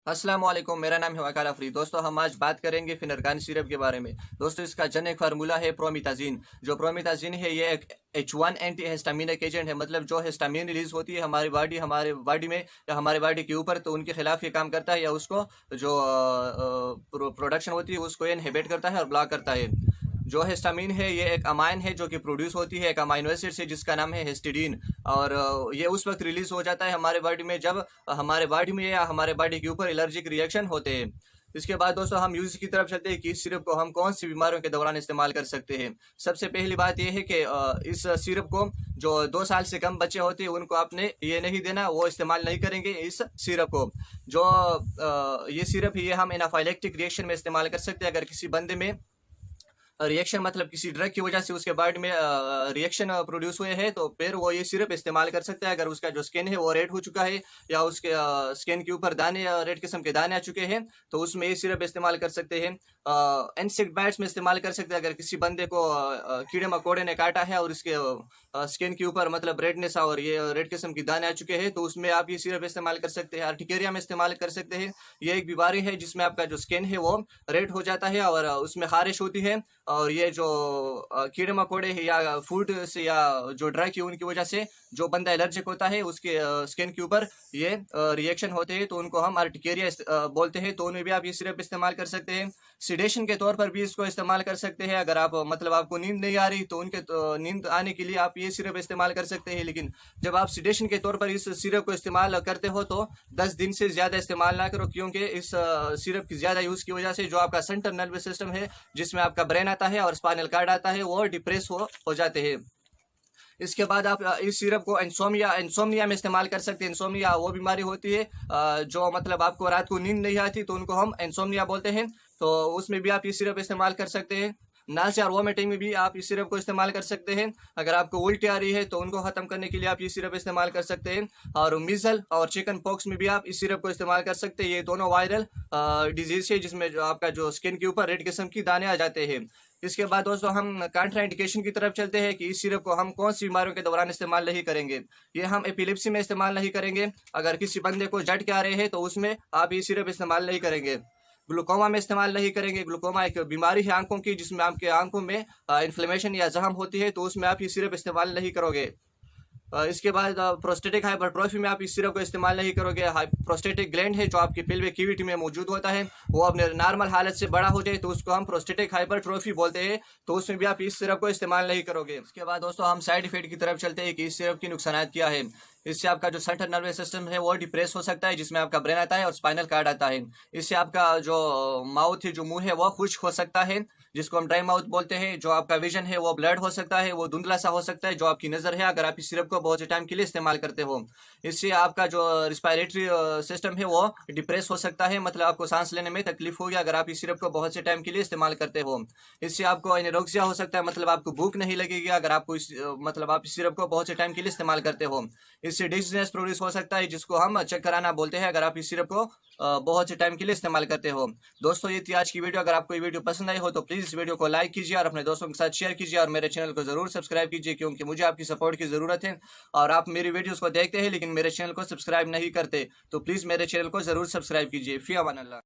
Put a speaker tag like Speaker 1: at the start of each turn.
Speaker 1: अस्सलाम वालेकुम। मेरा नाम है वकाल अफरी। दोस्तों, हम आज बात करेंगे फिनरगान सिरप के बारे में। दोस्तों, इसका जनक फार्मूला है प्रोमिताजीन। जो प्रोमिताजीन है ये एक H1 एंटी हिस्टामिनिक एजेंट है। मतलब जो हिस्टामिन रिलीज होती है हमारे बॉडी में या हमारे बॉडी के ऊपर, तो उनके खिलाफ ये काम करता है, या उसको जो प्रोडक्शन होती है उसको ये इनहिबिट करता है और ब्लॉक करता है। जो हिस्टामिन है ये एक अमाइन है जो कि प्रोड्यूस होती है एक अमाइनो एसिड से, जिसका नाम है हिस्टिडीन। और ये उस वक्त रिलीज हो जाता है हमारे बॉडी में जब हमारे बॉडी में या हमारे बॉडी के ऊपर एलर्जिक रिएक्शन होते हैं। इसके बाद दोस्तों हम यूज की तरफ चलते हैं कि इस सिरप को हम कौन सी बीमारियों के दौरान इस्तेमाल कर सकते हैं। सबसे पहली बात यह है कि इस सिरप को जो 2 साल से कम बच्चे होते हैं उनको आपने ये नहीं देना, वो इस्तेमाल नहीं करेंगे इस सिरप को। जो ये सिरप है ये हम एनाफाइलेक्टिक रिएक्शन में इस्तेमाल कर सकते हैं। अगर किसी बंदे में रिएक्शन मतलब किसी ड्रग की वजह से उसके बॉडी में रिएक्शन प्रोड्यूस हुए हैं, तो फिर वो ये सिरप इस्तेमाल कर सकता है। अगर उसका जो स्किन है वो रेड हो चुका है या उसके स्किन के ऊपर दाने रेड किस्म के दाने आ चुके हैं, तो उसमें ये सिरप इस्तेमाल कर सकते हैं। इंसेक्ट बाइट्स में इस्तेमाल कर सकते हैं। अगर किसी बंदे को कीड़े मकोड़े ने काटा है और उसके स्किन के ऊपर मतलब रेडनेस और ये रेड किस्म की दाने आ चुके हैं, तो उसमें आप ये सिरप इस्तेमाल कर सकते हैं। अर्टिकेरिया में इस्तेमाल कर सकते हैं। ये एक बीमारी है जिसमें आपका जो स्किन है वो रेड हो जाता है और उसमें खारिश होती है। और ये जो कीड़े मकोड़े है या फूड से या जो ड्रग है उनकी वजह से जो बंदा एलर्जिक होता है उसके स्किन के ऊपर ये रिएक्शन होते हैं, तो उनको हम अर्टिकेरिया बोलते हैं। तो उनमें भी आप ये सिरप इस्तेमाल कर सकते हैं। सिडेशन के तौर पर भी इसको इस्तेमाल कर सकते हैं। अगर आप मतलब आपको नींद नहीं आ रही तो उनके नींद आने के लिए आप ये सिरप इस्तेमाल कर सकते हैं। लेकिन जब आप सिडेशन के तौर पर इस सिरप को इस्तेमाल करते हो तो 10 दिन से ज़्यादा इस्तेमाल ना करो, क्योंकि इस सिरप की ज़्यादा यूज़ की वजह से जो आपका सेंट्रल नर्वस सिस्टम है जिसमें आपका ब्रेन आता है और स्पाइनल कार्ड आता है वो डिप्रेस हो जाते हैं। इसके बाद आप इस सिरप को इंसोम्निया में इस्तेमाल कर सकते हैं। इंसोम्निया वो बीमारी होती है जो मतलब आपको रात को नींद नहीं आती, तो उनको हम इंसोम्निया बोलते हैं। तो उसमें भी आप ये सिरप इस्तेमाल कर सकते हैं। नासे और वोमिटिंग में भी आप इस सिरप को इस्तेमाल कर सकते हैं। अगर आपको उल्टी आ रही है तो उनको ख़त्म करने के लिए आप ये सिरप इस्तेमाल कर सकते हैं। और मीजल और चिकन पॉक्स में भी आप इस सिरप को इस्तेमाल कर सकते हैं। ये दोनों वायरल डिजीज है जिसमें जो आपका जो स्किन के ऊपर रेड किस्म की दाने आ जाते हैं। इसके बाद दोस्तों हम कंट्रा इंडिकेशन की तरफ चलते हैं कि इस सिरप को हम कौन सी बीमारियों के दौरान इस्तेमाल नहीं करेंगे। ये हम एपिलेप्सी में इस्तेमाल नहीं करेंगे। अगर किसी बंदे को झटके आ रहे हैं तो उसमें आप ये सिरप इस्तेमाल नहीं करेंगे। ग्लूकोमा में इस्तेमाल नहीं करेंगे। ग्लूकोमा एक बीमारी है आंखों की जिसमें आपके आंखों में इन्फ्लेमेशन या जख्म होती है, तो उसमें आप ये सिरप इस्तेमाल नहीं करोगे। इसके बाद प्रोस्टेटिक हाइपरट्रोफी में आप इस सिरप को इस्तेमाल नहीं करोगे। प्रोस्टेटिक ग्लैंड है जो आपके पेल्विक कैविटी में मौजूद होता है, वो अपने नॉर्मल हालत से बड़ा हो जाए तो उसको हम प्रोस्टेटिक हाइपरट्रोफी बोलते हैं, तो उसमें भी आप इस सिरप को इस्तेमाल नहीं करोगे। इसके बाद दोस्तों हम साइड इफेक्ट की तरफ चलते हैं कि इस सिरप की नुकसान क्या है। इससे आपका जो सेंट्रल नर्वस सिस्टम है वो डिप्रेस हो सकता है, जिसमें आपका ब्रेन आता है और स्पाइनल कार्ड आता है। इससे आपका जो माउथ है, जो मुंह है, वो खुश्क हो सकता है, जिसको हम ड्राई माउथ बोलते हैं। जो आपका विजन है वो ब्लड हो सकता है, वो धुंधला सा हो सकता है। जो आपकी नज़र है, अगर आप इस सिरप को बहुत से टाइम के लिए इस्तेमाल करते हो, इससे आपका जो रिस्पायरेटरी सिस्टम है वो डिप्रेस हो सकता है, मतलब आपको सांस लेने में तकलीफ होगी अगर आप इस सिरप को बहुत से टाइम के लिए इस्तेमाल करते हो। इससे आपको एनोरेक्सिया हो सकता है, मतलब आपको भूख नहीं लगेगी अगर आपको मतलब आप इस सिरप को बहुत से टाइम के लिए इस्तेमाल करते हो। इससे डिजीनेस प्रोड्यूस हो सकता है, जिसको हम चक्कर आना बोलते हैं, अगर आप इस सिरप को बहुत से टाइम के लिए इस्तेमाल करते हो। दोस्तों, ये थी आज की वीडियो। अगर आपको ये वीडियो पसंद आई हो तो प्लीज़ इस वीडियो को लाइक कीजिए और अपने दोस्तों के साथ शेयर कीजिए, और मेरे चैनल को ज़रूर सब्सक्राइब कीजिए, क्योंकि मुझे आपकी सपोर्ट की ज़रूरत है। और आप मेरी वीडियोस को देखते हैं लेकिन मेरे चैनल को सब्सक्राइब नहीं करते, तो प्लीज़ मेरे चैनल को ज़रूर सब्सक्राइब कीजिए। फ़ी अमान अल्लाह।